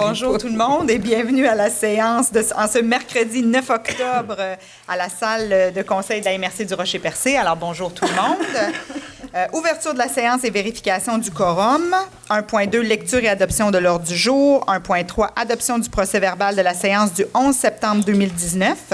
Bonjour tout le monde et bienvenue à la séance en ce mercredi 9 octobre à la salle de conseil de la MRC du Rocher-Percé. Alors bonjour tout le monde. Ouverture de la séance et vérification du quorum. 1.2, lecture et adoption de l'ordre du jour. 1.3, adoption du procès-verbal de la séance du 11 septembre 2019.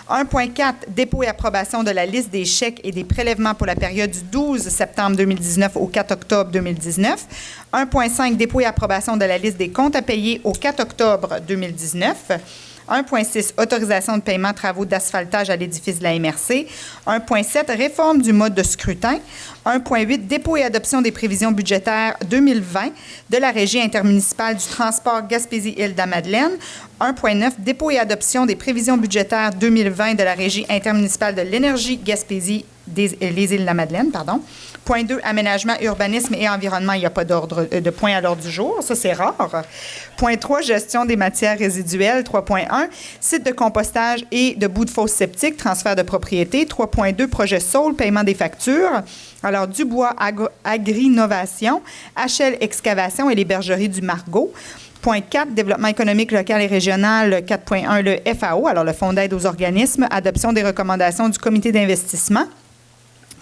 1.4, dépôt et approbation de la liste des chèques et des prélèvements pour la période du 12 septembre 2019 au 4 octobre 2019. 1.5, dépôt et approbation de la liste des comptes à payer au 4 octobre 2019. 1.6, autorisation de paiement travaux d'asphaltage à l'édifice de la MRC. 1.7, réforme du mode de scrutin. 1.8, dépôt et adoption des prévisions budgétaires 2020 de la Régie intermunicipale du transport Gaspésie-Île-de-la-Madeleine. 1.9, dépôt et adoption des prévisions budgétaires 2020 de la Régie intermunicipale de l'énergie Gaspésie les Îles-de-la-Madeleine, pardon. Point 2, aménagement, urbanisme et environnement, il n'y a pas de point à l'ordre du jour, ça c'est rare. Point 3, gestion des matières résiduelles, 3.1, site de compostage et de bout de fosse septique, transfert de propriété, 3.2, projet SOL, paiement des factures. Alors, Dubois Agri-Novation, HL Excavation et les bergeries du Margot. Point 4, développement économique local et régional. 4.1, le FAO, alors le Fonds d'aide aux organismes, adoption des recommandations du comité d'investissement.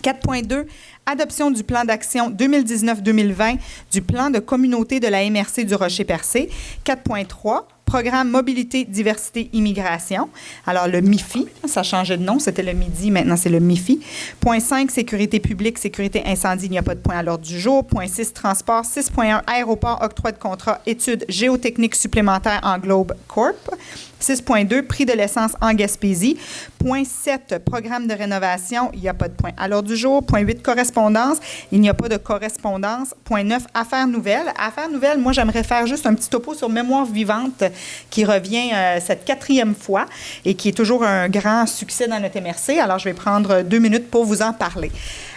4.2, adoption du plan d'action 2019-2020 du plan de communauté de la MRC du Rocher-Percé. 4.3, programme mobilité, diversité, immigration. Alors, le MIFI, ça a changé de nom, c'était le MIDI, maintenant c'est le MIFI. Point 5, sécurité publique, sécurité incendie, il n'y a pas de point à l'ordre du jour. Point 6, transport. 6.1, aéroport, octroi de contrat, études géotechniques supplémentaires en Globe Corp. 6.2, prix de l'essence en Gaspésie. Point 7, programme de rénovation, il n'y a pas de point à l'ordre du jour. Point 8, correspondance, il n'y a pas de correspondance. Point 9, affaires nouvelles. Affaires nouvelles, moi, j'aimerais faire juste un petit topo sur Mémoire vivante qui revient cette 4e fois et qui est toujours un grand succès dans notre MRC. Alors, je vais prendre 2 minutes pour vous en parler.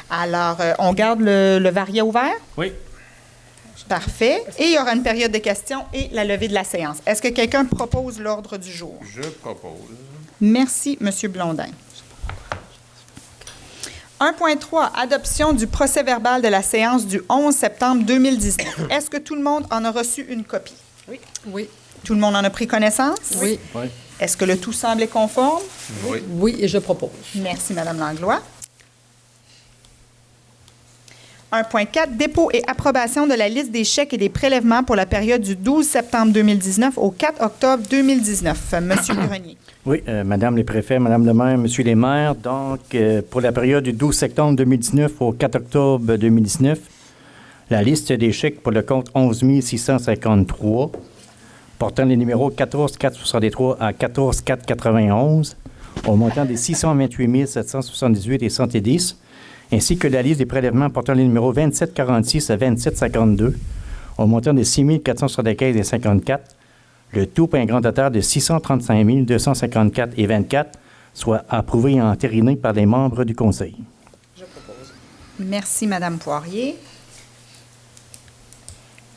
Alors, on garde le Varia ouvert? Oui. Parfait. Et il y aura une période de questions et la levée de la séance. Est-ce que quelqu'un propose l'ordre du jour? Je propose. Merci, M. Blondin. 1.3, adoption du procès-verbal de la séance du 11 septembre 2019. Est-ce que tout le monde en a reçu une copie? Oui. Oui. Tout le monde en a pris connaissance? Oui. Oui. Est-ce que le tout semble conforme? Oui. Oui, et je propose. Merci, Mme Langlois. 1.4, dépôt et approbation de la liste des chèques et des prélèvements pour la période du 12 septembre 2019 au 4 octobre 2019. Monsieur Grenier. Oui, Madame les préfets, Madame le maire, Monsieur les maires, donc pour la période du 12 septembre 2019 au 4 octobre 2019, la liste des chèques pour le compte 11 653, portant les numéros 14 463 à 14 491, au montant des 628 778 et 110, ainsi que la liste des prélèvements portant les numéros 2746 à 2752, au montant de 6 475 et 54, le tout pour un grand total de 635 254 et 24, soit approuvé et entériné par les membres du Conseil. Je propose. Merci, Mme Poirier.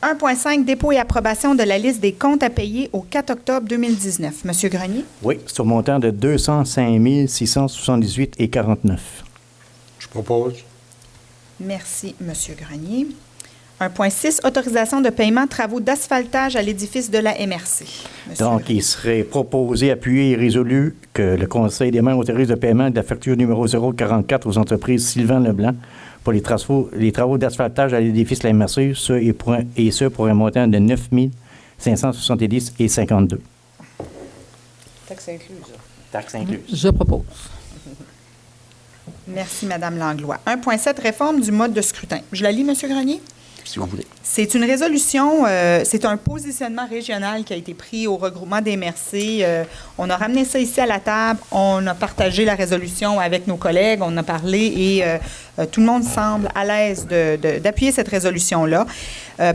1.5, dépôt et approbation de la liste des comptes à payer au 4 octobre 2019. Monsieur Grenier? Oui, sur montant de 205 678 et 49. Je propose. Merci, M. Grenier. 1.6, autorisation de paiement de travaux d'asphaltage à l'édifice de la MRC. Monsieur Donc, Grenier. il serait proposé, appuyé et résolu que le Conseil des maires autorise le paiement de la facture numéro 044 aux entreprises Sylvain Leblanc pour les travaux d'asphaltage à l'édifice de la MRC, ce pour un montant de 9 570 et 52. Taxe incluse. Taxe incluse. Je propose. Merci, Mme Langlois. 1.7, réforme du mode de scrutin. Je la lis, M. Grenier? Si vous voulez. C'est une résolution, c'est un positionnement régional qui a été pris au regroupement des MRC. On a ramené ça ici à la table, on a partagé la résolution avec nos collègues, on a parlé et tout le monde semble à l'aise d'appuyer cette résolution-là.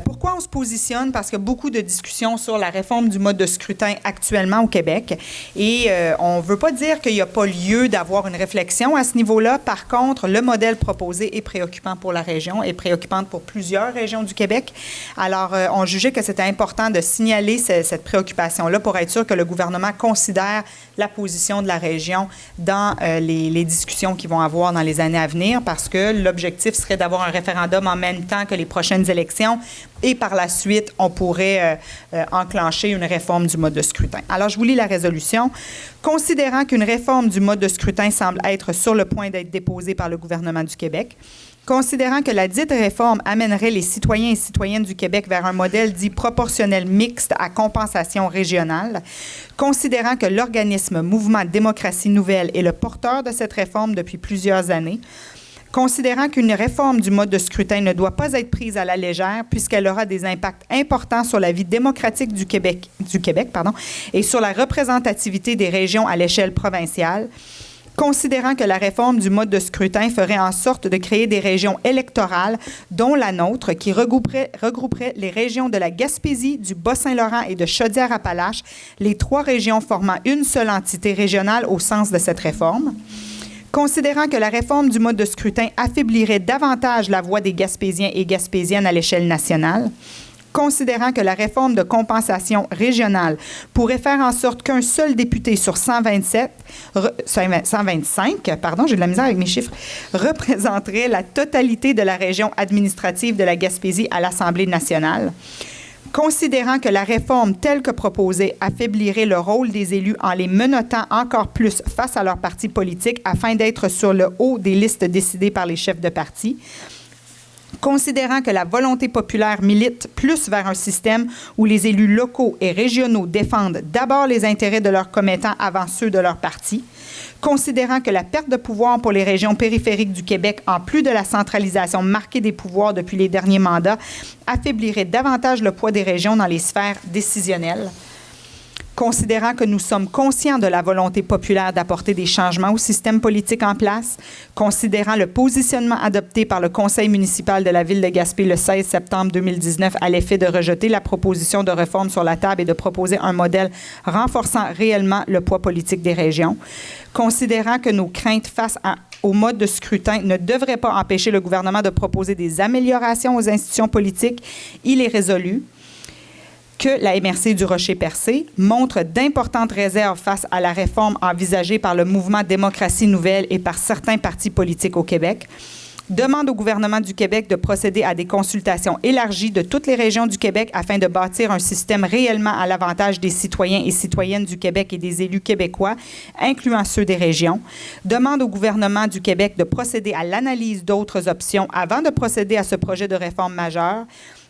Pourquoi on se positionne? Parce qu'il y a beaucoup de discussions sur la réforme du mode de scrutin actuellement au Québec et on ne veut pas dire qu'il n'y a pas lieu d'avoir une réflexion à ce niveau-là. Par contre, le modèle proposé est préoccupant pour la région et préoccupant pour plusieurs régions du Québec. Alors, on jugeait que c'était important de signaler cette préoccupation-là pour être sûr que le gouvernement considère la position de la région dans les discussions qu'ils vont avoir dans les années à venir, parce que l'objectif serait d'avoir un référendum en même temps que les prochaines élections et par la suite, on pourrait enclencher une réforme du mode de scrutin. Alors, je vous lis la résolution. Considérant qu'une réforme du mode de scrutin semble être sur le point d'être déposée par le gouvernement du Québec, considérant que la dite réforme amènerait les citoyens et citoyennes du Québec vers un modèle dit proportionnel mixte à compensation régionale, considérant que l'organisme Mouvement Démocratie Nouvelle est le porteur de cette réforme depuis plusieurs années, considérant qu'une réforme du mode de scrutin ne doit pas être prise à la légère puisqu'elle aura des impacts importants sur la vie démocratique du Québec, et sur la représentativité des régions à l'échelle provinciale, considérant que la réforme du mode de scrutin ferait en sorte de créer des régions électorales, dont la nôtre, qui regrouperait les régions de la Gaspésie, du Bas-Saint-Laurent et de Chaudière-Appalaches, les 3 régions formant une seule entité régionale au sens de cette réforme. Considérant que la réforme du mode de scrutin affaiblirait davantage la voix des Gaspésiens et Gaspésiennes à l'échelle nationale, considérant que la réforme de compensation régionale pourrait faire en sorte qu'un seul député sur 125, j'ai de la misère avec mes chiffres, représenterait la totalité de la région administrative de la Gaspésie à l'Assemblée nationale, considérant que la réforme telle que proposée affaiblirait le rôle des élus en les menottant encore plus face à leurs partis politiques afin d'être sur le haut des listes décidées par les chefs de parti, considérant que la volonté populaire milite plus vers un système où les élus locaux et régionaux défendent d'abord les intérêts de leurs commettants avant ceux de leur parti, considérant que la perte de pouvoir pour les régions périphériques du Québec, en plus de la centralisation marquée des pouvoirs depuis les derniers mandats, affaiblirait davantage le poids des régions dans les sphères décisionnelles, considérant que nous sommes conscients de la volonté populaire d'apporter des changements au système politique en place, considérant le positionnement adopté par le conseil municipal de la ville de Gaspé le 16 septembre 2019 à l'effet de rejeter la proposition de réforme sur la table et de proposer un modèle renforçant réellement le poids politique des régions, considérant que nos craintes face au mode de scrutin ne devraient pas empêcher le gouvernement de proposer des améliorations aux institutions politiques, il est résolu que la MRC du Rocher-Percé montre d'importantes réserves face à la réforme envisagée par le mouvement Démocratie Nouvelle et par certains partis politiques au Québec, demande au gouvernement du Québec de procéder à des consultations élargies de toutes les régions du Québec afin de bâtir un système réellement à l'avantage des citoyens et citoyennes du Québec et des élus québécois, incluant ceux des régions, demande au gouvernement du Québec de procéder à l'analyse d'autres options avant de procéder à ce projet de réforme majeure,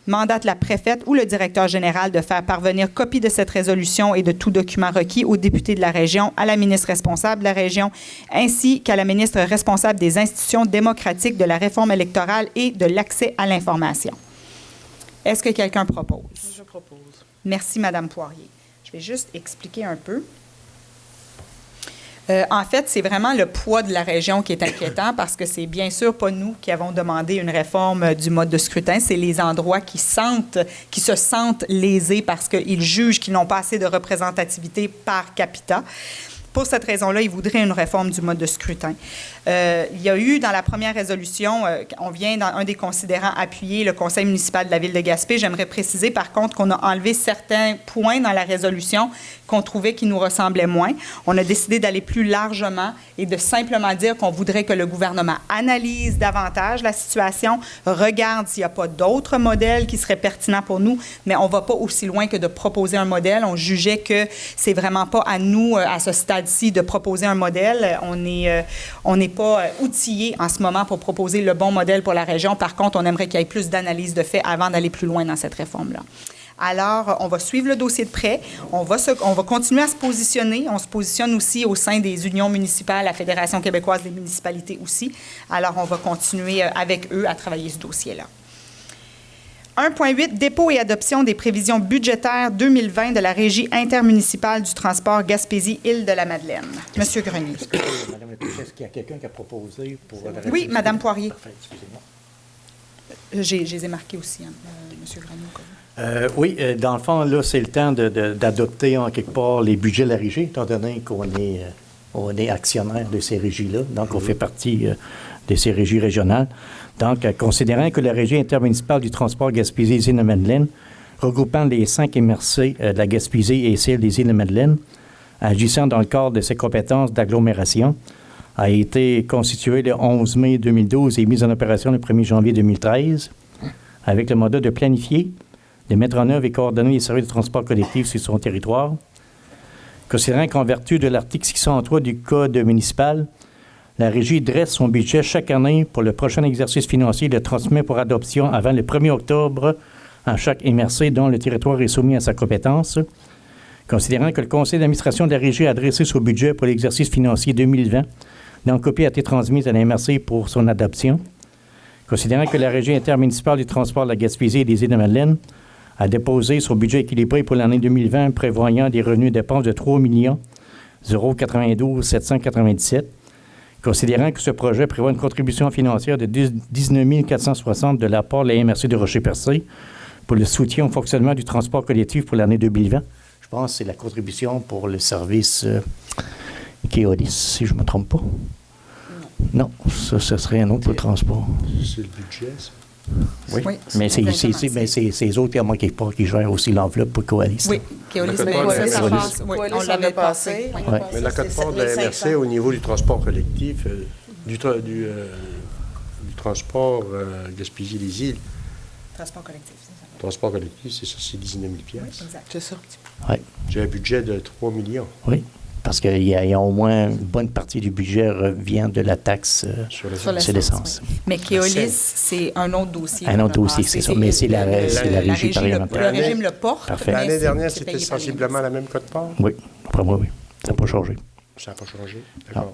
mandate la préfète ou le directeur général de faire parvenir copie de cette résolution et de tout document requis aux députés de la région, à la ministre responsable de la région, ainsi qu'à la ministre responsable des institutions démocratiques, de la réforme électorale et de l'accès à l'information. Est-ce que quelqu'un propose? Je propose. Merci, Mme Poirier. Je vais juste expliquer un peu. En fait, c'est vraiment le poids de la région qui est inquiétant parce que c'est bien sûr pas nous qui avons demandé une réforme du mode de scrutin, c'est les endroits qui se sentent lésés parce qu'ils jugent qu'ils n'ont pas assez de représentativité par capita. Pour cette raison-là, ils voudraient une réforme du mode de scrutin. Il y a eu, dans la première résolution, on vient dans un des considérants appuyer le conseil municipal de la ville de Gaspé. J'aimerais préciser, par contre, qu'on a enlevé certains points dans la résolution qu'on trouvait qui nous ressemblaient moins. On a décidé d'aller plus largement et de simplement dire qu'on voudrait que le gouvernement analyse davantage la situation, regarde s'il n'y a pas d'autres modèles qui seraient pertinents pour nous, mais on ne va pas aussi loin que de proposer un modèle. On jugeait que c'est vraiment pas à nous, à ce stade-ci, de proposer un modèle. On n'est pas outillé en ce moment pour proposer le bon modèle pour la région. Par contre, on aimerait qu'il y ait plus d'analyse de faits avant d'aller plus loin dans cette réforme-là. Alors, on va suivre le dossier de près. On va continuer à se positionner. On se positionne aussi au sein des unions municipales, la Fédération québécoise des municipalités aussi. Alors, on va continuer avec eux à travailler ce dossier-là. 1.8, dépôt et adoption des prévisions budgétaires 2020 de la Régie intermunicipale du transport Gaspésie-Île-de-la-Madeleine. Monsieur Grenier. Madame la Présidente, est-ce qu'il y a quelqu'un qui a proposé pour la Oui, Madame Poirier. Parfait, excusez-moi. Je les ai marqués aussi, hein, Monsieur Grenier. Oui, dans le fond, là, c'est le temps d'adopter en quelque part les budgets de la Régie, étant donné qu'on est On est actionnaire de ces régies-là, donc on fait partie de ces régies régionales. Donc, considérant que la Régie intermunicipale du transport Gaspésie-Îles-de-Madeleine, regroupant les 5 MRC de la Gaspésie et celle des Îles-de-Madeleine, agissant dans le cadre de ses compétences d'agglomération, a été constituée le 11 mai 2012 et mise en opération le 1er janvier 2013, avec le mandat de planifier, de mettre en œuvre et coordonner les services de transport collectif sur son territoire. Considérant qu'en vertu de l'article 603 du Code municipal, la Régie dresse son budget chaque année pour le prochain exercice financier et le transmet pour adoption avant le 1er octobre à chaque MRC dont le territoire est soumis à sa compétence. Considérant que le conseil d'administration de la Régie a dressé son budget pour l'exercice financier 2020, dont copie a été transmise à la MRC pour son adoption. Considérant que la Régie intermunicipale du transport de la Gaspésie et des Îles-de-Madeleine a déposé son budget équilibré pour l'année 2020, prévoyant des revenus et dépenses de 3 092 797. Considérant que ce projet prévoit une contribution financière de 19 460 de la part de la MRC de Rocher-Percé pour le soutien au fonctionnement du transport collectif pour l'année 2020. Je pense que c'est la contribution pour le service Keolis, si je ne me trompe pas. Non, ça, ce serait un autre pour le transport. C'est le budget, ça? Oui, Oui, mais exactement. c'est les autres qui gèrent aussi l'enveloppe pour Keolis. Oui, Keolis, La mais cote-part ça, de ça la passe. Oui, Keolis, on l'avait passé. Oui. Ouais. Mais la cote-part de la MRC au niveau du transport collectif, du transport Gaspésie-les-Îles, Transport collectif, c'est ça. transport collectif, c'est ça, c'est 19 000 Oui, exact. C'est ça. Oui, J'ai un budget de 3 millions oui, parce qu'il y a au moins une bonne partie du budget revient de la taxe sur les Sur sur l'essence. oui. Mais Keolis, c'est un autre dossier. Un autre dossier, c'est ça. Mais c'est la régie Le parlementaire. régime le porte. Parfait. mais L'année dernière, c'est c'était payé par les sensiblement MRC. la même cote-part? Oui, après moi, oui. Ça n'a pas changé. Ça n'a pas changé? D'accord.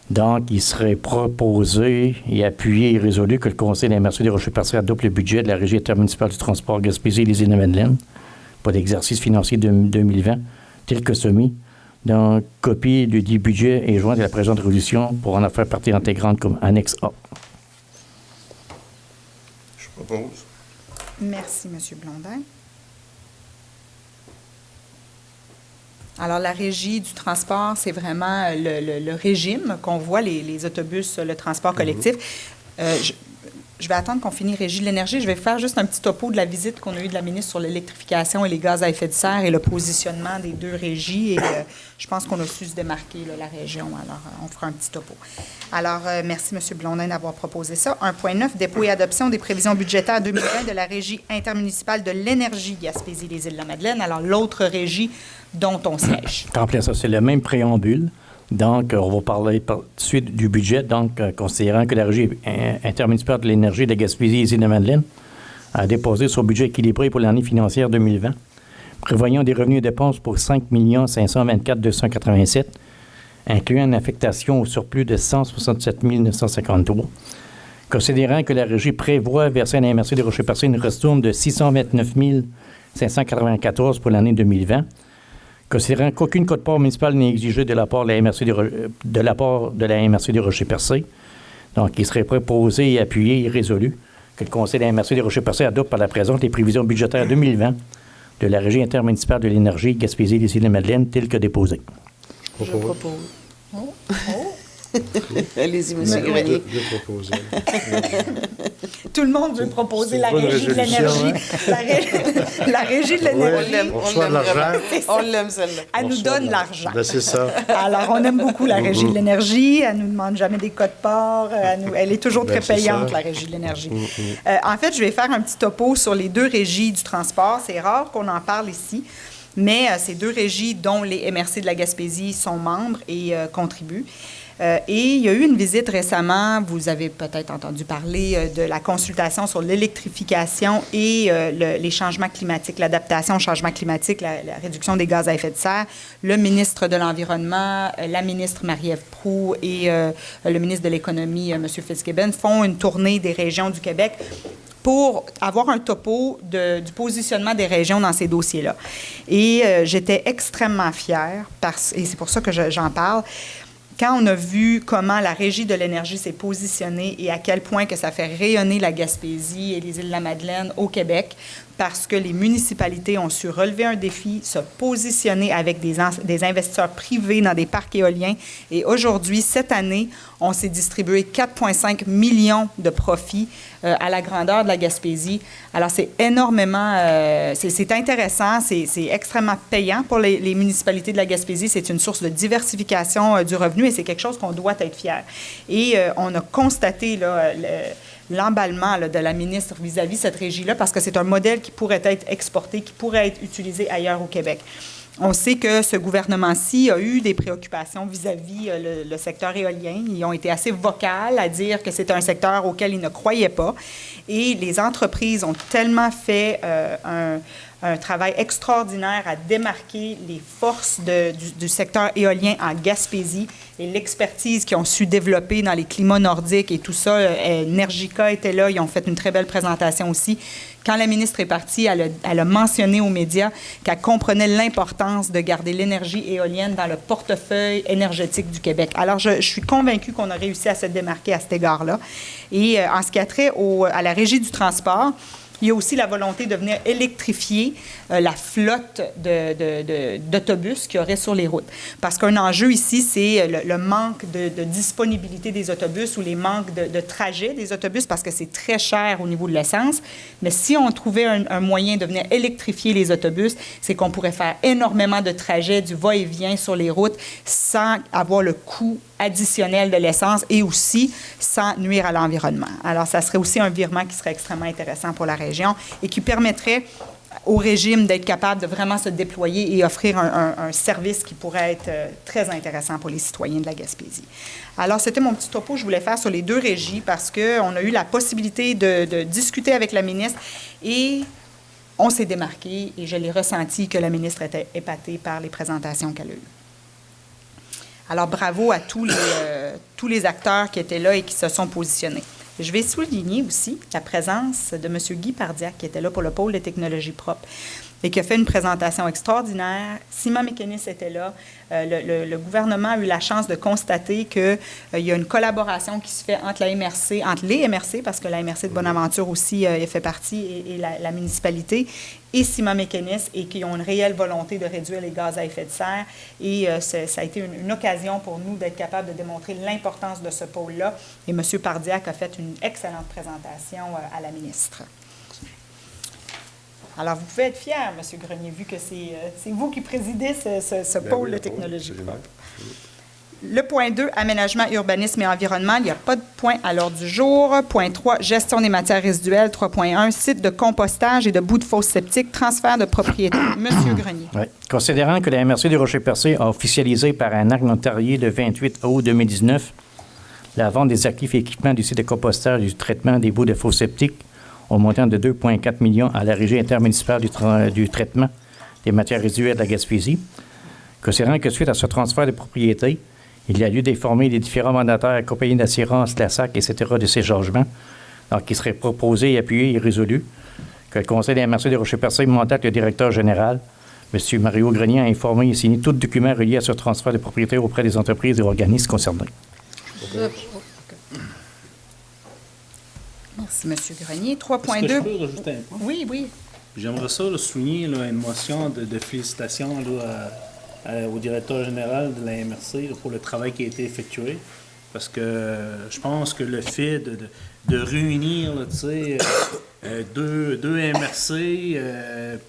Donc, il serait proposé et appuyé et résolu que le Conseil de la MRC de Rocher-Percé adopte le budget de la Régie intermunicipale du transport Gaspésie et les Îles-de-Madeleine pour l'exercice financier de 2020, tel que soumis. Donc, copie du dit budget et jointe à la présente résolution pour en faire partie intégrante comme annexe A. Je propose. Merci, M. Blondin. Alors, la régie du transport, c'est vraiment le régime qu'on voit, les autobus, le transport collectif. Je vais attendre qu'on finisse Régie de l'énergie. Je vais faire juste un petit topo de la visite qu'on a eue de la ministre sur l'électrification et les gaz à effet de serre et le positionnement des deux régies. Et je pense qu'on a su se démarquer, là, la région. Alors, on fera un petit topo. Alors, merci, M. Blondin, d'avoir proposé ça. 1.9, dépôt et adoption des prévisions budgétaires 2020 de la Régie intermunicipale de l'énergie Gaspésie-les-Îles-de-la-Madeleine. Alors, l'autre régie dont on siège. En plein ça, c'est le même préambule. Donc, on va parler par suite du budget. Donc, considérant que la Régie intermunicipale de l'énergie de Gaspésie et les Îles-de-Madeleine a déposé son budget équilibré pour l'année financière 2020, prévoyant des revenus et dépenses pour 5 524 287, incluant une affectation au surplus de 167 953. Considérant que la Régie prévoit verser à la MRC de Rocher-Percé une ristourne de 629 594 pour l'année 2020, considérant qu'aucune quote-part municipale n'est exigée de la part de la MRC de Rocher-Percé. Donc, il serait proposé et appuyé et résolu que le Conseil de la MRC de Rocher-Percé adopte par la présente les prévisions budgétaires 2020 de la Régie intermunicipale de l'énergie Gaspésie des Îles-de-Madeleine telles que déposées. Je propose. Allez-y, M. Grenier. Deux proposés. Tout le monde veut proposer c'est la une bonne Régie de résolution, l'énergie. La Régie de l'énergie. On reçoit de l'argent. On l'aime, celle-là. Elle nous donne l'argent. Ben, c'est ça. Alors, on aime beaucoup la Régie de l'énergie. Elle nous demande jamais des codes-parts. Elle est toujours Ben, très c'est payante, ça. la Régie de l'énergie. En fait, je vais faire un petit topo sur les deux régies du transport. C'est rare qu'on en parle ici, mais ces deux régies dont les MRC de la Gaspésie sont membres et contribuent. Et il y a eu une visite récemment, vous avez peut-être entendu parler de la consultation sur l'électrification et les changements climatiques, l'adaptation au changement climatique, la réduction des gaz à effet de serre. Le ministre de l'Environnement, la ministre Marie-Ève Proulx et le ministre de l'Économie, M. Fitzgibbon, font une tournée des régions du Québec pour avoir un topo du positionnement des régions dans ces dossiers-là. Et j'étais extrêmement fière, et c'est pour ça que j'en parle. Quand on a vu comment la Régie de l'énergie s'est positionnée et à quel point que ça fait rayonner la Gaspésie et les Îles-de-la-Madeleine au Québec, parce que les municipalités ont su relever un défi, se positionner avec des investisseurs privés dans des parcs éoliens. Et aujourd'hui, cette année, on s'est distribué 4,5 millions de profits à la grandeur de la Gaspésie. Alors, c'est énormément, c'est intéressant, c'est extrêmement payant pour les municipalités de la Gaspésie. C'est une source de diversification du revenu et c'est quelque chose qu'on doit être fier. Et on a constaté là, l'emballement de la ministre vis-à-vis cette régie-là parce que c'est un modèle qui pourrait être exporté, qui pourrait être utilisé ailleurs au Québec. On sait que ce gouvernement-ci a eu des préoccupations vis-à-vis le secteur éolien. Ils ont été assez vocales à dire que c'est un secteur auquel ils ne croyaient pas. Et les entreprises ont tellement fait un travail extraordinaire à démarquer les forces du secteur éolien en Gaspésie et l'expertise qu'ils ont su développer dans les climats nordiques et tout ça. Energica était là, ils ont fait une très belle présentation aussi. Quand la ministre est partie, elle a mentionné aux médias qu'elle comprenait l'importance de garder l'énergie éolienne dans le portefeuille énergétique du Québec. Alors, je suis convaincue qu'on a réussi à se démarquer à cet égard-là. Et en ce qui a trait à la Régie du transport, il y a aussi la volonté de venir électrifier la flotte d'autobus qu'il y aurait sur les routes. Parce qu'un enjeu ici, c'est le manque de disponibilité des autobus ou les manques de trajet des autobus parce que c'est très cher au niveau de l'essence. Mais si on trouvait un moyen de venir électrifier les autobus, c'est qu'on pourrait faire énormément de trajets, du va-et-vient sur les routes sans avoir le coût additionnel de l'essence et aussi sans nuire à l'environnement. Alors, ça serait aussi un virement qui serait extrêmement intéressant pour la région et qui permettrait au régime d'être capable de vraiment se déployer et offrir un service qui pourrait être très intéressant pour les citoyens de la Gaspésie. Alors, c'était mon petit topo que je voulais faire sur les deux régies parce qu'on a eu la possibilité de discuter avec la ministre et on s'est démarqué et je l'ai ressenti que la ministre était épatée par les présentations qu'elle a eues. Alors, bravo à tous les acteurs qui étaient là et qui se sont positionnés. Je vais souligner aussi la présence de M. Guy Pardiac, qui était là pour le pôle de technologie propre et qui a fait une présentation extraordinaire. Simon Mécanis était là. Le gouvernement a eu la chance de constater qu'il y a une collaboration qui se fait entre les MRC, parce que la MRC de Bonaventure aussi fait partie, et la municipalité, et Simon Mécanis, et qui ont une réelle volonté de réduire les gaz à effet de serre. Et ça a été une occasion pour nous d'être capable de démontrer l'importance de ce pôle-là. Et M. Pardiac a fait une excellente présentation à la ministre. Alors, vous pouvez être fier, M. Grenier, vu que c'est vous qui présidez ce pôle de technologie propre. Le point 2, aménagement, urbanisme et environnement, il n'y a pas de point à l'ordre du jour. Point 3, gestion des matières résiduelles. 3.1, site de compostage et de boues de fosses septiques, transfert de propriété. Monsieur Grenier. Oui. Considérant que la MRC du Rocher-Percé a officialisé par un acte notarié le 28 août 2019 la vente des actifs et équipements du site de compostage et du traitement des boues de fosses septiques au montant de 2,4 millions à la Régie intermunicipale du traitement des matières résiduelles de la Gaspésie, considérant que suite à ce transfert de propriété, il y a lieu d'informer les différents mandataires, compagnies d'assurance, la SAC, etc., de ces changements, alors qu'il serait proposé, appuyé et résolu que le Conseil des MRC de Rocher-Percé mandate le directeur général, M. Mario Grenier, a informé et signé tout document relié à ce transfert de propriété auprès des entreprises et organismes concernés. Merci, M. Grenier. 3.2. Est-ce que je peux rajouter un point? Oui, oui. J'aimerais ça souligner une motion de félicitations au directeur général de la MRC pour le travail qui a été effectué. Parce que je pense que le fait de réunir deux MRC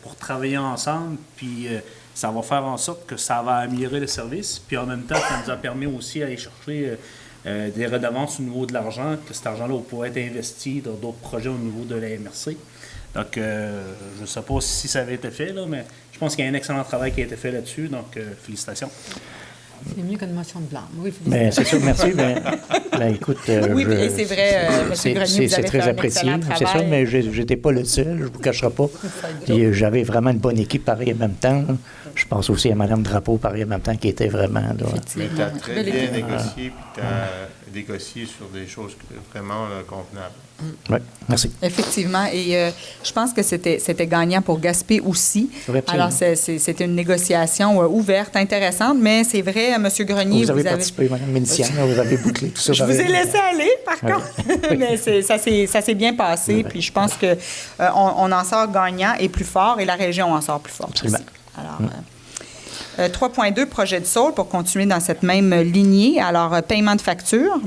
pour travailler ensemble, puis ça va faire en sorte que ça va améliorer le service. Puis en même temps, ça nous a permis aussi d'aller chercher des redevances au niveau de l'argent, que cet argent-là pourrait être investi dans d'autres projets au niveau de la MRC. Donc, je ne sais pas si ça avait été fait, là, mais je pense qu'il y a un excellent travail qui a été fait là-dessus. Donc, félicitations. C'est mieux qu'une motion de blanc. Oui, bien, c'est sûr, merci. Écoute, oui, et c'est vrai, M. Grenier, vous avez très fait un apprécié, excellent c'est ça, mais je n'étais pas le seul, je ne vous cacherai pas. J'avais vraiment une bonne équipe pareil en même temps. Je pense aussi à Mme Drapeau pareil en même temps qui était vraiment... Là, mais tu as très bien négocié, puis tu as négocié sur des choses vraiment convenables. Oui, merci. Effectivement. Et je pense que c'était gagnant pour Gaspé aussi. Oui, absolument. Alors, c'était une négociation ouverte, intéressante, mais c'est vrai, M. Grenier, Vous avez participé, Mme Ménician, vous avez bouclé tout ça. Je vous ai laissé aller, par contre. Mais ça s'est bien passé. Oui. Puis je pense qu'on on en sort gagnant et plus fort, et la région en sort plus fort. Absolument. Aussi. Alors, 3.2, projet de Saule, pour continuer dans cette même lignée. Alors, paiement de facture.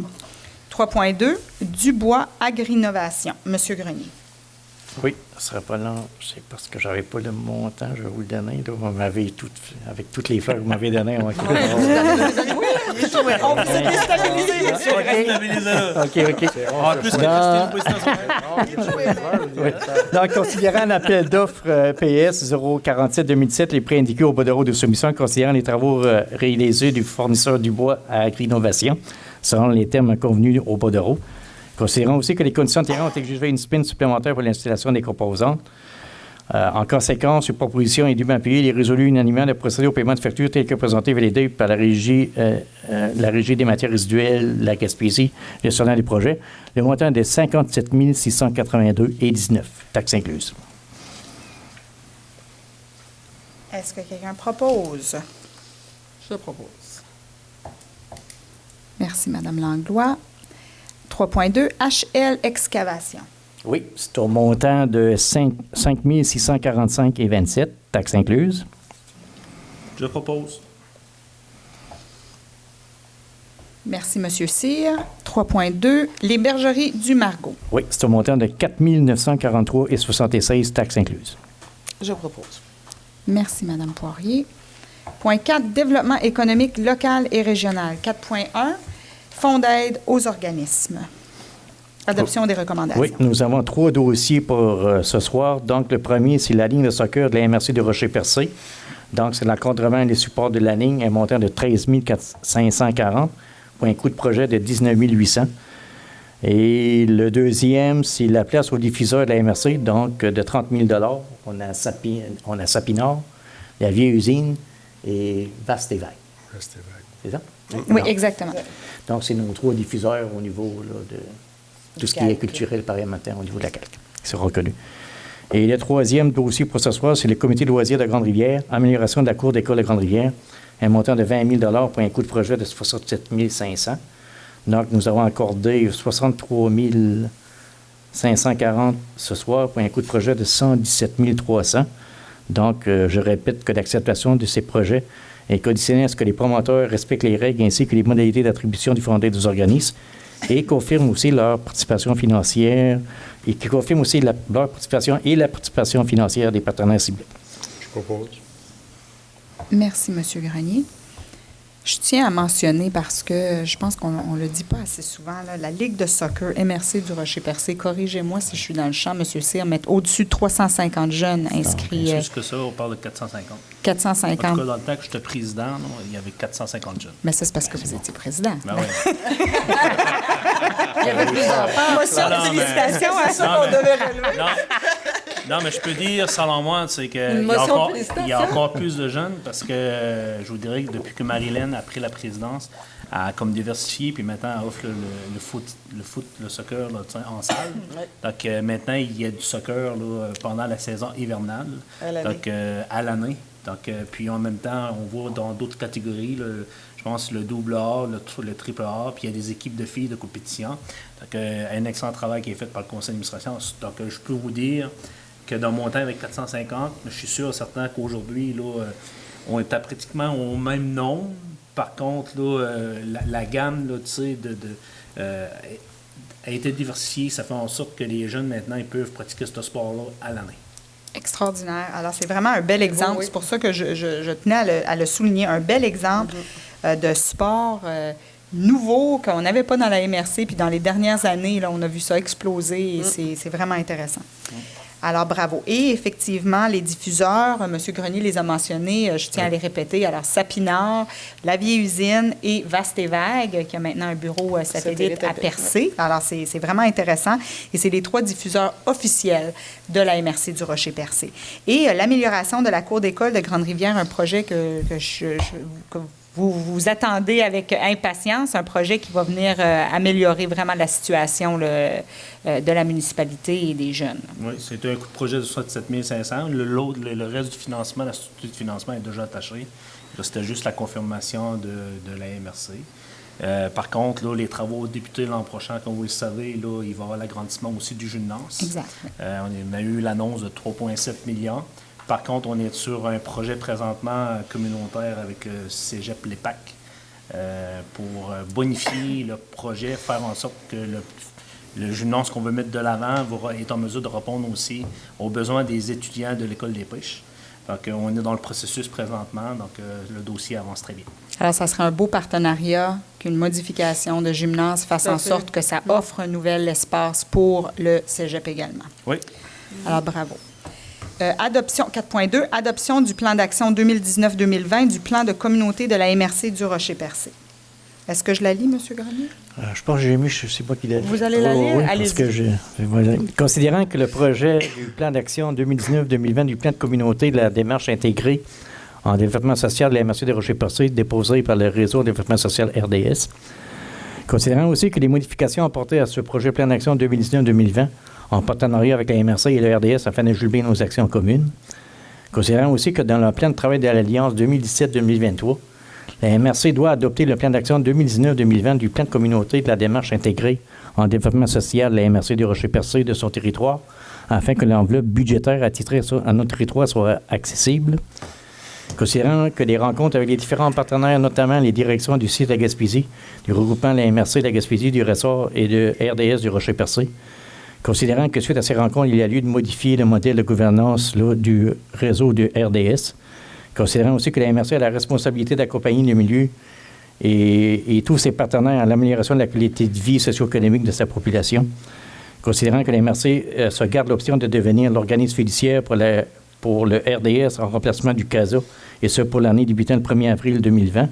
3.2, Dubois Agrinovation. Monsieur Grenier. Oui, ce ne sera pas long. C'est parce que je n'avais pas le montant, je vais vous le donner. Là. Vous m'avez avec toutes les fleurs que vous m'avez données, on va On vous a déstabilisé, monsieur. OK. En plus, Dans- président. Donc, considérant l'appel d'offres PS 047-2017, les prêts indiqués au bordereau de soumission, considérant les travaux réalisés du fournisseur du bois à Agrinovation, selon les termes convenus au bordereau. Considérant aussi que les conditions de terrain ont exigé une spin supplémentaire pour l'installation des composantes. En conséquence, sur proposition et dûment payé, il est résolu unanimement de procéder au paiement de factures tel que présenté et validé par la Régie des matières résiduelles de la Gaspésie, gestionnaire des projets. Le montant est de 57 682,19 taxes incluses. Est-ce que quelqu'un propose? Je propose. Merci, Mme Langlois. 3.2, HL Excavation. Oui, c'est au montant de 5 645,27 taxes incluses. Je propose. Merci, M. Cyr. 3.2, les bergeries du Margot. Oui, c'est au montant de 4 943,76 taxes incluses. Je propose. Merci, Mme Poirier. Point 4, développement économique local et régional. 4.1, fonds d'aide aux organismes. Adoption des recommandations. Oui, nous avons 3 dossiers pour ce soir. Donc, le premier, c'est la ligne de soccer de la MRC de Rocher-Percé. Donc, c'est l'encadrement et les supports de la ligne, un montant de 13 540 pour un coût de projet de 19 800. Et le deuxième, c'est la place au diffuseur de la MRC, donc de 30 000 On a Sapinard, la vieille usine et Vaste-Évague. C'est ça? Oui, Non. exactement. Donc, c'est nos 3 diffuseurs au niveau là, de tout ce qui est culturel, par exemple, au niveau de la calque. C'est reconnu. Et le troisième dossier pour ce soir, c'est le comité de loisirs de Grande-Rivière, amélioration de la cour d'école de Grande-Rivière, un montant de 20 000 pour un coût de projet de 67 500. Donc, nous avons accordé 63 540 ce soir pour un coût de projet de 117 300. Donc, je répète que l'acceptation de ces projets est conditionnée à ce que les promoteurs respectent les règles ainsi que les modalités d'attribution du fonds d'aide aux organismes et confirment aussi leur participation financière et qui confirment aussi leur participation et la participation financière des partenaires ciblés. Je propose. Merci, M. Grenier. Je tiens à mentionner, parce que je pense qu'on ne le dit pas assez souvent, là, la Ligue de soccer MRC du Rocher-Percé, corrigez-moi si je suis dans le champ, M. Cyr, met au-dessus de 350 jeunes inscrits. Plus que ça, on parle de 450. En 450. tout cas, dans le temps que j'étais président, là, il y avait 450 jeunes. Mais ça, c'est parce que vous étiez président. Ben ouais. Il y avait plus d'enfants. Motion Non, de mais- félicitations à ça Non, qu'on mais- devait relever. Non, mais je peux dire, selon moi, c'est qu'il Une y a motion encore, de félicitations. il y a encore plus de jeunes parce que je vous dirais que depuis que Marie-Hélène a pris la présidence, elle a comme diversifié, puis maintenant elle offre le soccer là, tu sais, en salle. Ouais. Donc maintenant, il y a du soccer là, pendant la saison hivernale. À l'année. Donc à l'année. Donc, puis en même temps, on voit dans d'autres catégories, là, je pense le double A, le triple A, puis il y a des équipes de filles de compétition. Donc, un excellent travail qui est fait par le conseil d'administration. Donc, je peux vous dire que dans mon temps avec 450, je suis sûr certain qu'aujourd'hui, là, on est pratiquement au même nombre. Par contre, là, la gamme là, tu sais, a été diversifiée. Ça fait en sorte que les jeunes, maintenant, ils peuvent pratiquer ce sport-là à l'année. Extraordinaire. Alors, c'est vraiment un bel exemple. Oui, oui. C'est pour ça que je tenais à le souligner. Un bel exemple de sport nouveau qu'on n'avait pas dans la MRC. Puis dans les dernières années, là, on a vu ça exploser et c'est vraiment intéressant. Alors, bravo. Et effectivement, les diffuseurs, M. Grenier les a mentionnés, je tiens à les répéter. Alors, Sapinard, La Vieille Usine et Vaste-Évague, qui a maintenant un bureau satellite à Percé. Alors, c'est vraiment intéressant. Et c'est les 3 diffuseurs officiels de la MRC du Rocher-Percé. Et l'amélioration de la cour d'école de Grande-Rivière, un projet que vous attendez avec impatience un projet qui va venir améliorer vraiment la situation de la municipalité et des jeunes. Oui, c'était un coût de projet de 67 500. Le reste du financement, la structure de financement est déjà attachée. C'était juste la confirmation de la MRC. Par contre, là, les travaux débutés l'an prochain, comme vous le savez, là, il va y avoir l'agrandissement aussi du gymnase. Exact. On a eu l'annonce de 3,7 millions. Par contre, on est sur un projet présentement communautaire avec Cégep l'EPAC pour bonifier le projet, faire en sorte que le gymnase qu'on veut mettre de l'avant est en mesure de répondre aussi aux besoins des étudiants de l'École des pêches. Donc, on est dans le processus présentement, donc le dossier avance très bien. Alors, ça serait un beau partenariat qu'une modification de gymnase fasse en sorte que ça offre un nouvel espace pour le cégep également. Oui. Alors, bravo. Adoption 4.2, adoption du plan d'action 2019-2020 du plan de communauté de la MRC du Rocher-Percé. Est-ce que je la lis, M. Grenier? Je pense que j'ai mis, je ne sais pas qui l'a dit. Vous allez la lire? Oui, Allez-y. parce que voilà. Considérant que le projet du plan d'action 2019-2020 du plan de communauté de la démarche intégrée en développement social de la MRC de Rocher-Percé déposé par le réseau de développement social RDS, considérant aussi que les modifications apportées à ce projet plan d'action 2019-2020 en partenariat avec la MRC et le RDS afin de juguler nos actions communes, considérant aussi que dans le plan de travail de l'Alliance 2017-2023, la MRC doit adopter le plan d'action 2019-2020 du plan de communauté de la démarche intégrée en développement social de la MRC du Rocher-Percé de son territoire afin que l'enveloppe budgétaire attitrée à notre territoire soit accessible. Considérant que les rencontres avec les différents partenaires, notamment les directions du site de la Gaspésie, du regroupement de la MRC de la Gaspésie, du ressort et de RDS du Rocher-Percé, considérant que suite à ces rencontres, il y a lieu de modifier le modèle de gouvernance du réseau du RDS, considérant aussi que la MRC a la responsabilité d'accompagner le milieu et tous ses partenaires à l'amélioration de la qualité de vie socio-économique de sa population, considérant que la MRC se garde l'option de devenir l'organisme fiduciaire pour le RDS en remplacement du CASA, et ce pour l'année débutant le 1er avril 2020.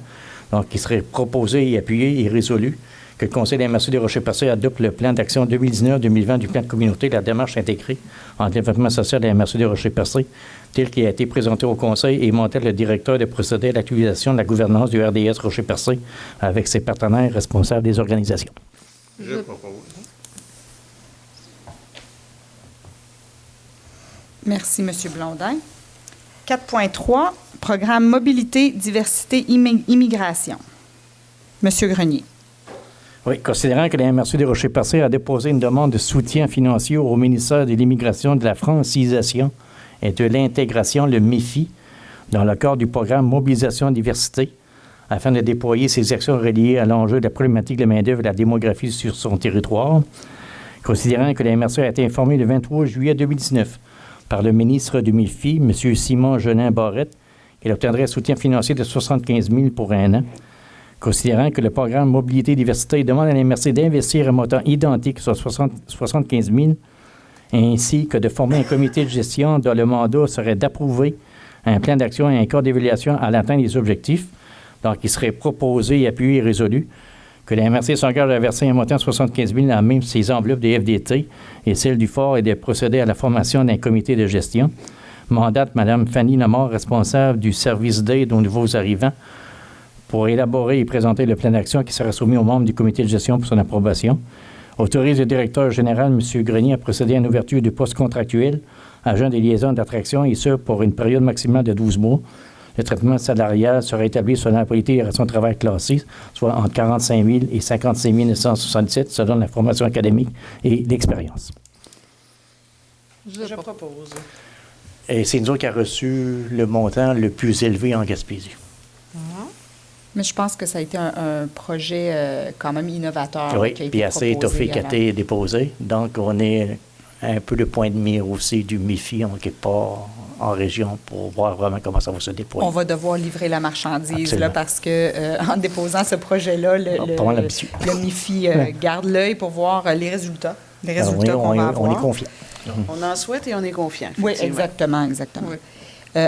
Donc, il serait proposé et appuyé et résolu que le Conseil de la MRC de Rocher-Percé adopte le plan d'action 2019-2020 du plan de communauté de la démarche intégrée en développement social de la MRC de Rocher-Percé, tel qu'il a été présenté au Conseil et monté le directeur de procéder à l'actualisation de la gouvernance du RDS Rocher-Percé avec ses partenaires responsables des organisations. Je propose. Merci, M. Blondin. 4.3, programme Mobilité, Diversité, Immigration. M. Grenier. Oui, considérant que la MRC de Rocher-Percé a déposé une demande de soutien financier au ministère de l'Immigration, de la francisation et de l'intégration, le MIFI, dans le cadre du programme Mobilisation Diversité, afin de déployer ses actions reliées à l'enjeu de la problématique de la main-d'œuvre et de la démographie sur son territoire, considérant que la MRC a été informée le 23 juillet 2019 par le ministre du MIFI, M. Simon Genin-Barrette, qu'elle obtiendrait un soutien financier de 75 000 pour un an, considérant que le programme Mobilité Diversité demande à la MRC d'investir un montant identique, soit 75 000, ainsi que de former un comité de gestion dont le mandat serait d'approuver un plan d'action et un cadre d'évaluation à l'atteinte des objectifs. Donc, il serait proposé, appuyé et résolu que la MRC s'engage à verser un montant de 75 000 à même ses enveloppes des FDT et celles du Fort et de procéder à la formation d'un comité de gestion. Mandate Mme Fanny Lamar, responsable du service d'aide aux nouveaux arrivants, pour élaborer et présenter le plan d'action qui sera soumis aux membres du comité de gestion pour son approbation. Autorise le directeur général, M. Grenier, à procéder à une ouverture du poste contractuel, agent des liaisons d'attraction, et ce, pour une période maximale de 12 mois. Le traitement salarial sera établi selon la politique de relation de travail classée, soit entre 45 000 et 55 977, selon la formation académique et l'expérience. Je propose. Et c'est nous autres qui avons reçu le montant le plus élevé en Gaspésie. Mais je pense que ça a été un projet quand même innovateur. Oui, qui a été puis assez étoffé qui a été déposé. Donc, on est un peu le point de mire aussi du MIFI, en quelque part, en région, pour voir vraiment comment ça va se déployer. On va devoir livrer la marchandise, Absolument. là, parce que en déposant ce projet-là, le MIFI garde l'œil pour voir les résultats. Les résultats qu'on va avoir. On est confiant. On en souhaite et on est confiant. Oui, effectivement. exactement. Oui.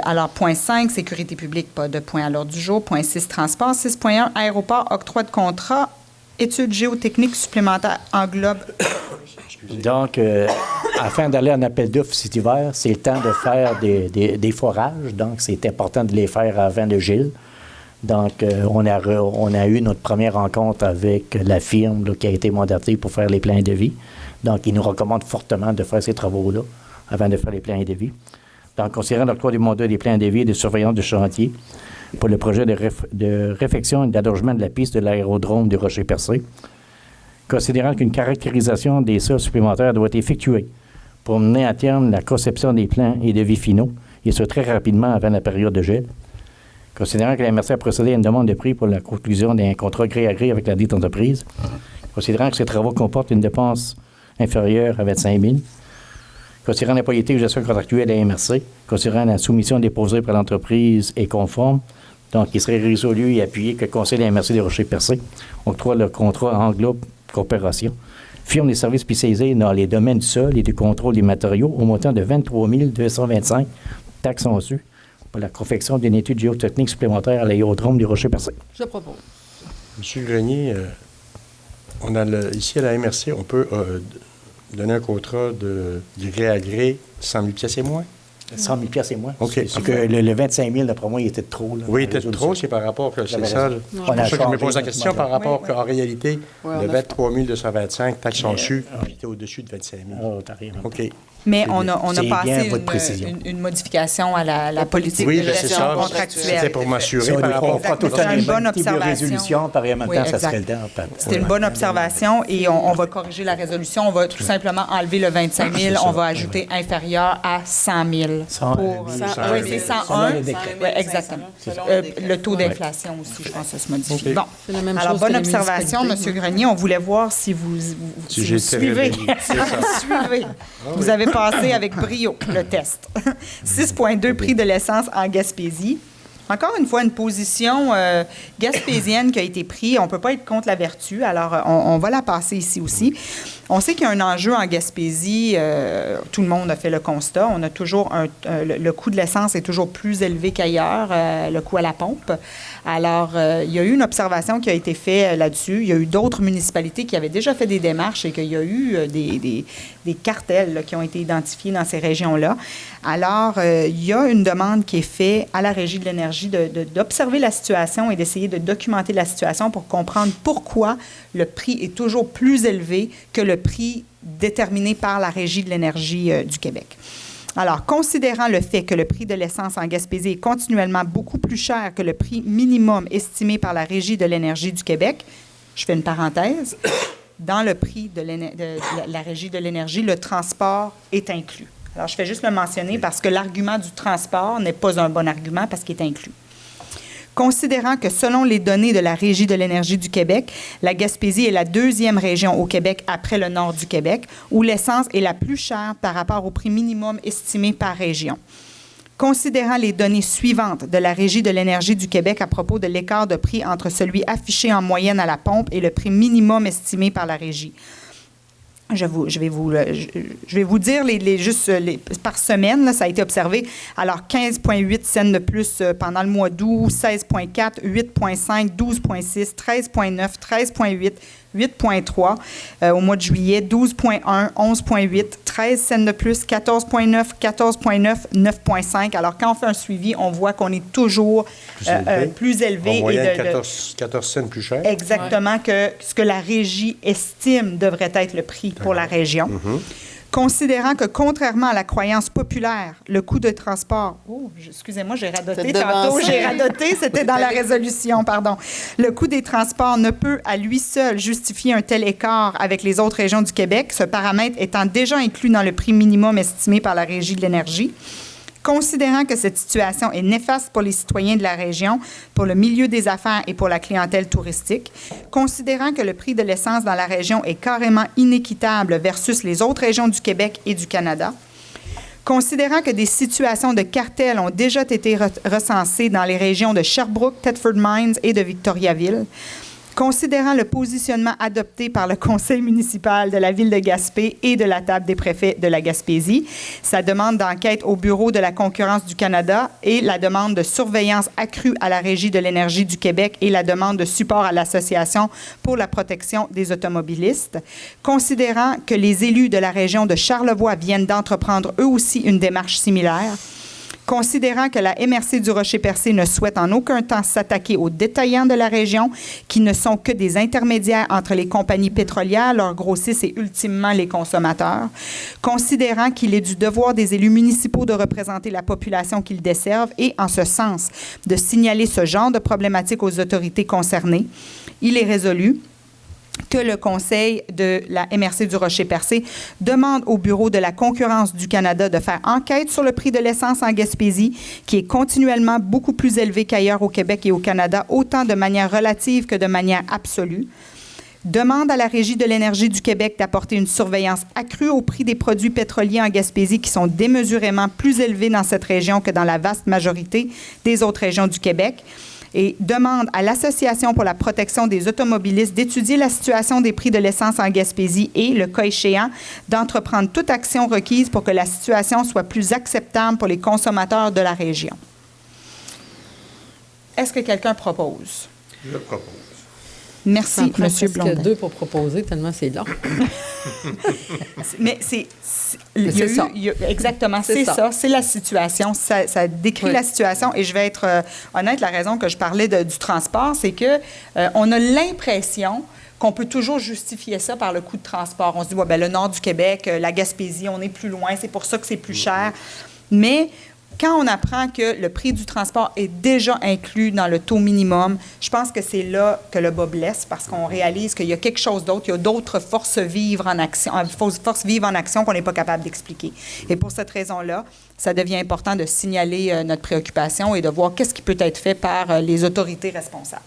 Alors, point 5, sécurité publique, pas de point à l'ordre du jour. Point 6, transport. 6.1, aéroport, octroi de contrat. Études géotechniques supplémentaires englobe. Donc, afin d'aller en appel d'offres cet hiver, c'est le temps de faire des forages. Donc, c'est important de les faire avant le gel. Donc, on a eu notre première rencontre avec la firme là, qui a été mandatée pour faire les plans de vie. Donc, ils nous recommandent fortement de faire ces travaux-là avant de faire les plans de vie. Donc, considérant l'octroi du mandat des plans de vie et de surveillance de chantier pour le projet de réfection et d'allongement de la piste de l'aérodrome du Rocher-Percé, considérant qu'une caractérisation des sols supplémentaires doit être effectuée pour mener à terme la conception des plans et devis finaux, et ce très rapidement avant la période de gel. Considérant que la MRC a procédé à une demande de prix pour la conclusion d'un contrat gré à gré avec la dite entreprise, considérant que ces travaux comportent une dépense inférieure à 25 000, considérant la qualité de gestion contractuelle à la MRC, considérant la soumission déposée par l'entreprise est conforme, donc il serait résolu et appuyé que le Conseil de la MRC de Rocher-Percé octroie le contrat Englobe Coopération, firme des services spécialisés dans les domaines du sol et du contrôle des matériaux au montant de 23 225 taxes en su pour la confection d'une étude géotechnique supplémentaire à l'aérodrome du Rocher-Percé. Je propose. Monsieur Grenier, on a ici à la MRC, on peut donner un contrat de gré à gré 100 000 pièces et moins? 100 000 pièces et moins. OK. Parce que le 25 000, d'après moi, il était trop. Là, Oui, il était trop, c'est par rapport que c'est ça. C'est pour On a ça que je me pose la changé question notre par rapport Oui, qu'en réalité, Oui, le on a 23 225 taxes en su, il était au-dessus de 25 000. Oh, t'as rien. OK. Mais C'est on bien. a C'est bien passé votre précision. une modification à la politique Oui, de ben, c'est gestion ça. contractuelle. C'était pour m'assurer Si on par rapport on fera tout le C'est temps une les bonne mêmes types de observation. résolutions, par en même Oui, temps, ça exact. serait le temps. C'était une bonne observation et on va corriger la résolution. On va tout simplement enlever le 25 000. On va ajouter inférieur à 100 000. 100 000. Oui, c'est 101. Selon les décrets. Oui, exactement. Le taux d'inflation aussi, je pense, ça se modifie. OK. Bon. C'est la même Alors, chose que bonne les observation, M. municipalités. Grenier. On voulait voir si vous Si vous j'étais suivez. réveillé, c'est ça. Suivez. Vous avez passé avec brio le test. 6,2 prix de l'essence en Gaspésie. Encore une fois, une position gaspésienne qui a été prise. On ne peut pas être contre la vertu, alors on va la passer ici aussi. On sait qu'il y a un enjeu en Gaspésie. Tout le monde a fait le constat. On a toujours le coût de l'essence est toujours plus élevé qu'ailleurs, le coût à la pompe. Alors, il y a eu une observation qui a été faite là-dessus. Il y a eu d'autres municipalités qui avaient déjà fait des démarches et qu'il y a eu des cartels là, qui ont été identifiés dans ces régions-là. Alors, il y a une demande qui est faite à la Régie de l'énergie d'observer la situation et d'essayer de documenter la situation pour comprendre pourquoi le prix est toujours plus élevé que le prix déterminé par la Régie de l'énergie du Québec. Alors, considérant le fait que le prix de l'essence en Gaspésie est continuellement beaucoup plus cher que le prix minimum estimé par la Régie de l'énergie du Québec, je fais une parenthèse, dans le prix de la Régie de l'énergie, le transport est inclus. Alors, je fais juste le mentionner parce que l'argument du transport n'est pas un bon argument parce qu'il est inclus. Considérant que selon les données de la Régie de l'énergie du Québec, la Gaspésie est la deuxième région au Québec après le nord du Québec, où l'essence est la plus chère par rapport au prix minimum estimé par région. Considérant les données suivantes de la Régie de l'énergie du Québec à propos de l'écart de prix entre celui affiché en moyenne à la pompe et le prix minimum estimé par la Régie. Je vais vous dire par semaine, là, ça a été observé. Alors, 15,8 cents de plus pendant le mois d'août, 16,4, 8,5, 12,6, 13,9, 13,8, 8,3. Au mois de juillet, 12,1, 11,8, 13 cents de plus, 14,9, 14,9, 9,5. Alors, quand on fait un suivi, on voit qu'on est toujours plus élevé. En moyenne, et 14 cents plus cher. Exactement, que ce que la Régie estime devrait être le prix pour la région. Considérant que, contrairement à la croyance populaire, le coût de transport... Oh, excusez-moi, j'ai radoté tantôt. J'ai radoté, c'était dans la résolution, pardon. Le coût des transports ne peut, à lui seul, justifier un tel écart avec les autres régions du Québec, ce paramètre étant déjà inclus dans le prix minimum estimé par la Régie de l'énergie. Considérant que cette situation est néfaste pour les citoyens de la région, pour le milieu des affaires et pour la clientèle touristique, considérant que le prix de l'essence dans la région est carrément inéquitable versus les autres régions du Québec et du Canada, considérant que des situations de cartel ont déjà été recensées dans les régions de Sherbrooke, Thetford Mines et de Victoriaville, considérant le positionnement adopté par le conseil municipal de la ville de Gaspé et de la table des préfets de la Gaspésie, sa demande d'enquête au Bureau de la concurrence du Canada et la demande de surveillance accrue à la Régie de l'énergie du Québec et la demande de support à l'Association pour la protection des automobilistes, considérant que les élus de la région de Charlevoix viennent d'entreprendre eux aussi une démarche similaire, Considérant que la MRC du Rocher-Percé ne souhaite en aucun temps s'attaquer aux détaillants de la région, qui ne sont que des intermédiaires entre les compagnies pétrolières, leurs grossistes et ultimement les consommateurs. Considérant qu'il est du devoir des élus municipaux de représenter la population qu'ils desservent et, en ce sens, de signaler ce genre de problématiques aux autorités concernées, il est résolu que le Conseil de la MRC du Rocher-Percé demande au Bureau de la concurrence du Canada de faire enquête sur le prix de l'essence en Gaspésie, qui est continuellement beaucoup plus élevé qu'ailleurs au Québec et au Canada, autant de manière relative que de manière absolue. Demande à la Régie de l'énergie du Québec d'apporter une surveillance accrue au prix des produits pétroliers en Gaspésie qui sont démesurément plus élevés dans cette région que dans la vaste majorité des autres régions du Québec. Et demande à l'Association pour la protection des automobilistes d'étudier la situation des prix de l'essence en Gaspésie et, le cas échéant, d'entreprendre toute action requise pour que la situation soit plus acceptable pour les consommateurs de la région. Est-ce que quelqu'un propose? Je propose. Merci, M. Blondin. Il y a 2 pour proposer, tellement c'est long. Mais exactement, c'est ça. C'est la situation. Ça décrit la situation. Et je vais être honnête, la raison que je parlais du transport, c'est que on a l'impression qu'on peut toujours justifier ça par le coût de transport. On se dit, ouais, ben, le nord du Québec, la Gaspésie, on est plus loin, c'est pour ça que c'est plus cher. Mais quand on apprend que le prix du transport est déjà inclus dans le taux minimum, je pense que c'est là que le bas blesse parce qu'on réalise qu'il y a quelque chose d'autre, il y a d'autres forces vives en action qu'on n'est pas capable d'expliquer. Et pour cette raison-là, ça devient important de signaler notre préoccupation et de voir qu'est-ce qui peut être fait par les autorités responsables.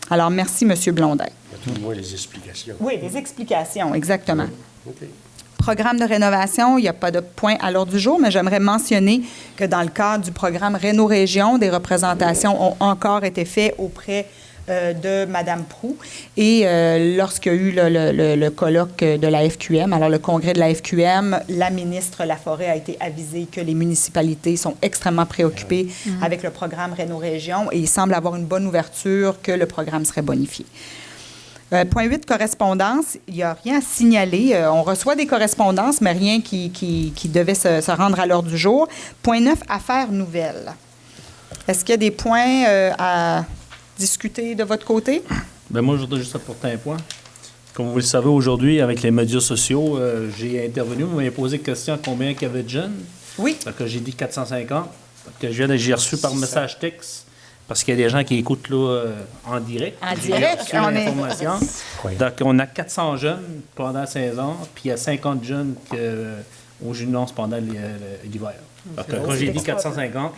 Alors, merci, M. Blondin. Tout le moins les explications. Oui, les explications, exactement. OK. Programme de rénovation, il n'y a pas de point à l'ordre du jour, mais j'aimerais mentionner que dans le cadre du programme Réno-Région, des représentations ont encore été faites auprès de Mme Proulx. Et lorsqu'il y a eu le colloque de la FQM, alors le congrès de la FQM, la ministre Laforêt a été avisée que les municipalités sont extrêmement préoccupées avec le programme Réno-Région et il semble avoir une bonne ouverture que le programme serait bonifié. Point 8, correspondance. Il n'y a rien à signaler. On reçoit des correspondances, mais rien qui devait se rendre à l'ordre du jour. Point 9, affaires nouvelles. Est-ce qu'il y a des points à discuter de votre côté? Bien, moi, je voudrais juste apporter un point. Comme vous le savez, aujourd'hui, avec les médias sociaux, j'ai intervenu. Vous m'avez posé une question à combien il y avait de jeunes. Oui. Donc, j'ai dit 450. Donc, j'ai reçu par message texte. Parce qu'il y a des gens qui écoutent là, en direct. En direct, on l'information. Donc, on a 400 jeunes pendant 16 ans, puis il y a 50 jeunes au gymnase pendant l'hiver. Donc, quand j'ai dit 450,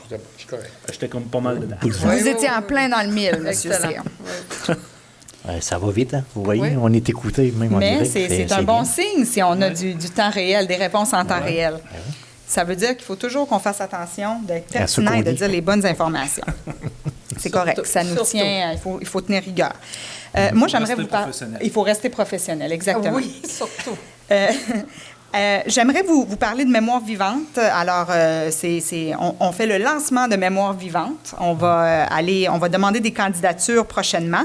j'étais comme pas mal dedans. Vous étiez en plein dans le mille, M. Cyr. Ça va vite, hein? Vous voyez, on est écouté même en direct. Mais c'est un bon signe si on a du temps réel, des réponses en temps réel. Ça veut dire qu'il faut toujours qu'on fasse attention d'être pertinent et de dire les bonnes informations. C'est correct. Ça nous tient. Il faut tenir rigueur. Moi, j'aimerais vous parler. Il faut rester professionnel, exactement. Oui, surtout. J'aimerais vous parler de Mémoire vivante. Alors, on fait le lancement de Mémoire vivante. On va demander des candidatures prochainement.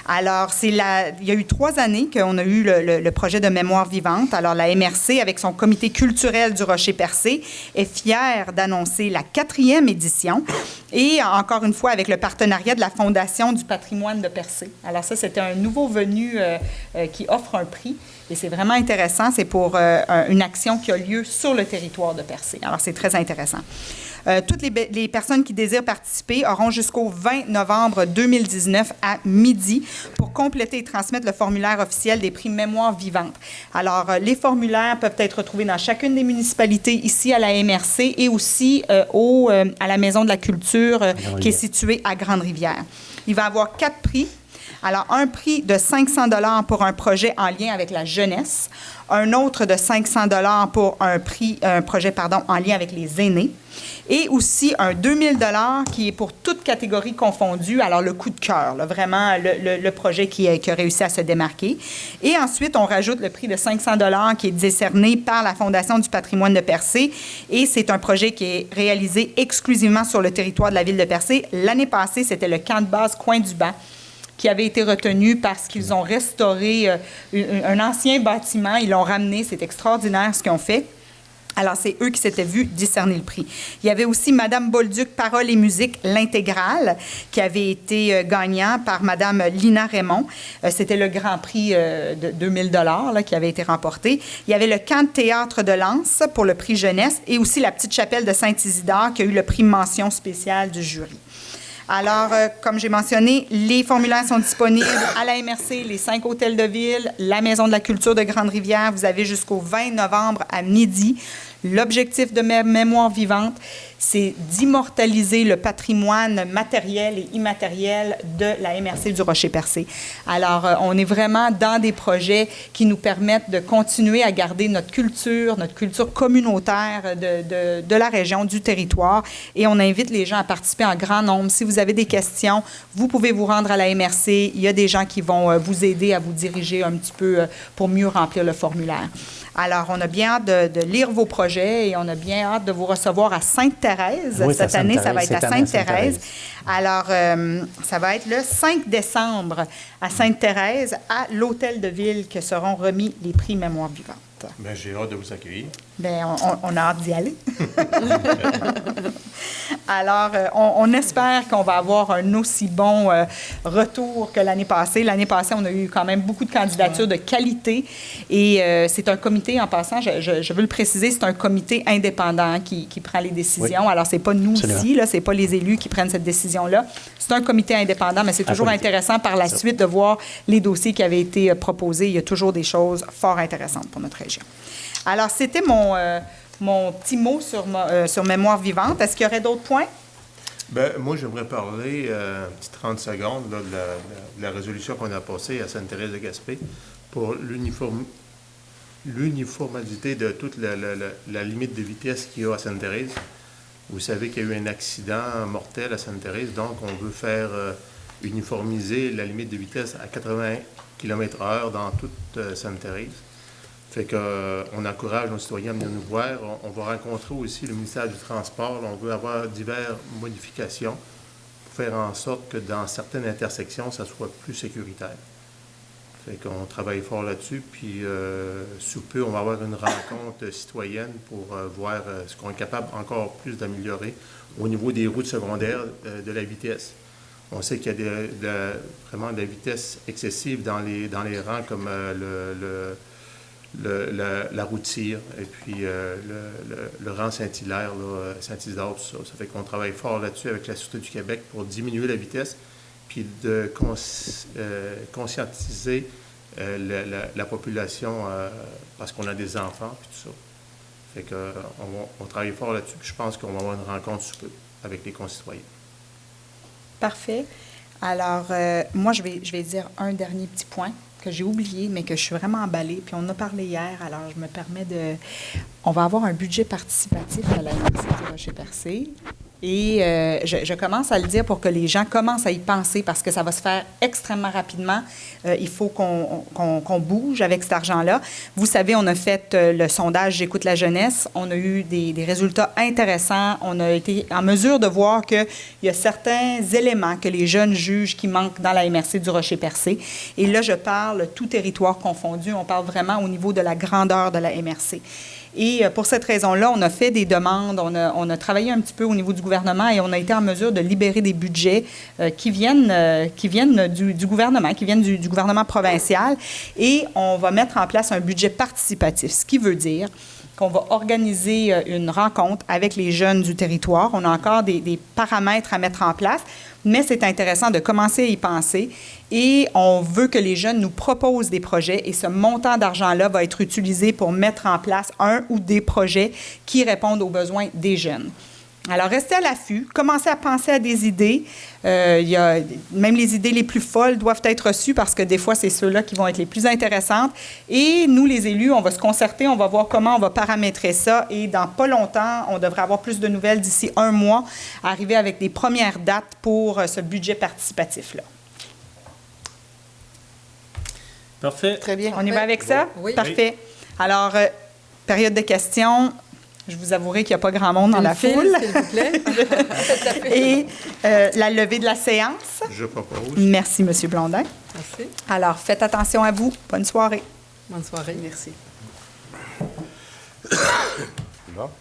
Alors, il y a eu 3 années qu'on a eu le projet de Mémoire vivante. Alors, la MRC, avec son comité culturel du Rocher-Percé, est fière d'annoncer la 4e édition. Et encore une fois, avec le partenariat de la Fondation du patrimoine de Percé. Alors ça, c'était un nouveau venu qui offre un prix. Et c'est vraiment intéressant. C'est pour une action qui a lieu sur le territoire de Percé. Alors, c'est très intéressant. Toutes les personnes qui désirent participer auront jusqu'au 20 novembre 2019 à midi pour compléter et transmettre le formulaire officiel des prix Mémoire vivante. Alors, les formulaires peuvent être retrouvés dans chacune des municipalités ici à la MRC et aussi à la Maison de la Culture qui est située à Grande-Rivière. Il va y avoir 4 prix. Alors, un prix de 500 $ pour un projet en lien avec la jeunesse, un autre de 500 $ pour un projet en lien avec les aînés, et aussi un 2000 $ qui est pour toute catégorie confondue, alors le coup de cœur, là, vraiment le projet qui a réussi à se démarquer. Et ensuite, on rajoute le prix de 500 $ qui est décerné par la Fondation du patrimoine de Percé, et c'est un projet qui est réalisé exclusivement sur le territoire de la ville de Percé. L'année passée, c'était le camp de base Coin du Banc, qui avait été retenu parce qu'ils ont restauré un ancien bâtiment. Ils l'ont ramené. C'est extraordinaire ce qu'ils ont fait. Alors, c'est eux qui s'étaient vus décerner le prix. Il y avait aussi Madame Bolduc, Paroles et musique, l'intégrale, qui avait été gagnant par Madame Lina Raymond. C'était le grand prix de 2000 $ qui avait été remporté. Il y avait le camp de théâtre de Lens pour le prix jeunesse et aussi la petite chapelle de Saint-Isidore qui a eu le prix mention spéciale du jury. Alors, comme j'ai mentionné, les formulaires sont disponibles à la MRC, les 5 hôtels de ville, la Maison de la culture de Grande-Rivière. Vous avez jusqu'au 20 novembre à midi. L'objectif de Mémoire vivante, c'est d'immortaliser le patrimoine matériel et immatériel de la MRC du Rocher-Percé. Alors, on est vraiment dans des projets qui nous permettent de continuer à garder notre culture communautaire de la région, du territoire. Et on invite les gens à participer en grand nombre. Si vous avez des questions, vous pouvez vous rendre à la MRC. Il y a des gens qui vont vous aider à vous diriger un petit peu pour mieux remplir le formulaire. Alors, on a bien hâte de lire vos projets et on a bien hâte de vous recevoir à Sainte-Thérèse. Oui, cette année, ça va être à cette année, Sainte-Thérèse. Alors, ça va être le 5 décembre à Sainte-Thérèse, à l'Hôtel de Ville, que seront remis les prix Mémoire vivante. Bien, j'ai hâte de vous accueillir. Bien, on a hâte d'y aller. Alors, on espère qu'on va avoir un aussi bon retour que l'année passée. L'année passée, on a eu quand même beaucoup de candidatures de qualité. Et c'est un comité, en passant, je veux le préciser, c'est un comité indépendant qui prend les décisions. Oui. Alors, ce n'est pas nous ici, ce n'est pas les élus qui prennent cette décision-là. C'est un comité indépendant, mais c'est toujours intéressant par la suite de voir les dossiers qui avaient été proposés. Il y a toujours des choses fort intéressantes pour notre région. Alors, c'était mon petit mot sur Mémoire vivante. Est-ce qu'il y aurait d'autres points? Bien, moi, j'aimerais parler un petit 30 secondes là, de la résolution qu'on a passée à Sainte-Thérèse-de-Gaspé pour l'uniformité de toute la limite de vitesse qu'il y a à Sainte-Thérèse. Vous savez qu'il y a eu un accident mortel à Sainte-Thérèse, donc on veut faire uniformiser la limite de vitesse à 80 km/h dans toute Sainte-Thérèse. Fait qu'on encourage nos citoyens à venir nous voir. On va rencontrer aussi le ministère du Transport. On veut avoir diverses modifications pour faire en sorte que dans certaines intersections, ça soit plus sécuritaire. Fait qu'on travaille fort là-dessus. Puis, sous peu, on va avoir une rencontre citoyenne pour voir ce qu'on est capable encore plus d'améliorer au niveau des routes secondaires de la vitesse. On sait qu'il y a vraiment de la vitesse excessive dans les rangs comme la routière et puis le rang Saint-Hilaire, Saint-Isidore, tout ça. Ça fait qu'on travaille fort là-dessus avec la Sûreté du Québec pour diminuer la vitesse puis de conscientiser la population parce qu'on a des enfants puis tout ça. Fait qu'on travaille fort là-dessus puis je pense qu'on va avoir une rencontre sous peu avec les concitoyens. Parfait. Alors, moi, je vais dire un dernier petit point que j'ai oublié, mais que je suis vraiment emballée. Puis on en a parlé hier, alors je me permets de... On va avoir un budget participatif à la MRC du Rocher-Percé. Et je commence à le dire pour que les gens commencent à y penser parce que ça va se faire extrêmement rapidement. Il faut qu'on bouge avec cet argent-là. Vous savez, on a fait le sondage « J'écoute la jeunesse ». On a eu des résultats intéressants. On a été en mesure de voir qu'il y a certains éléments que les jeunes jugent qui manquent dans la MRC du Rocher-Percé. Et là, je parle tout territoire confondu. On parle vraiment au niveau de la grandeur de la MRC. Et pour cette raison-là, on a fait des demandes, on a travaillé un petit peu au niveau du gouvernement et on a été en mesure de libérer des budgets qui viennent du gouvernement, qui viennent du gouvernement provincial. Et on va mettre en place un budget participatif, ce qui veut dire qu'on va organiser une rencontre avec les jeunes du territoire. On a encore des paramètres à mettre en place, mais c'est intéressant de commencer à y penser. Et on veut que les jeunes nous proposent des projets et ce montant d'argent-là va être utilisé pour mettre en place un ou des projets qui répondent aux besoins des jeunes. Alors, restez à l'affût, commencez à penser à des idées. Même les idées les plus folles doivent être reçues parce que des fois, c'est ceux-là qui vont être les plus intéressantes. Et nous, les élus, on va se concerter, on va voir comment on va paramétrer ça. Et dans pas longtemps, on devrait avoir plus de nouvelles d'ici 1 mois, arriver avec des premières dates pour ce budget participatif-là. Parfait. Très bien. On y va avec ça? Oui. Parfait. Alors, période de questions. Je vous avouerai qu'il n'y a pas grand monde dans la foule. S'il vous plaît. Et la levée de la séance. Je propose. Merci, M. Blondin. Merci. Alors, faites attention à vous. Bonne soirée. Bonne soirée. Merci. Bon.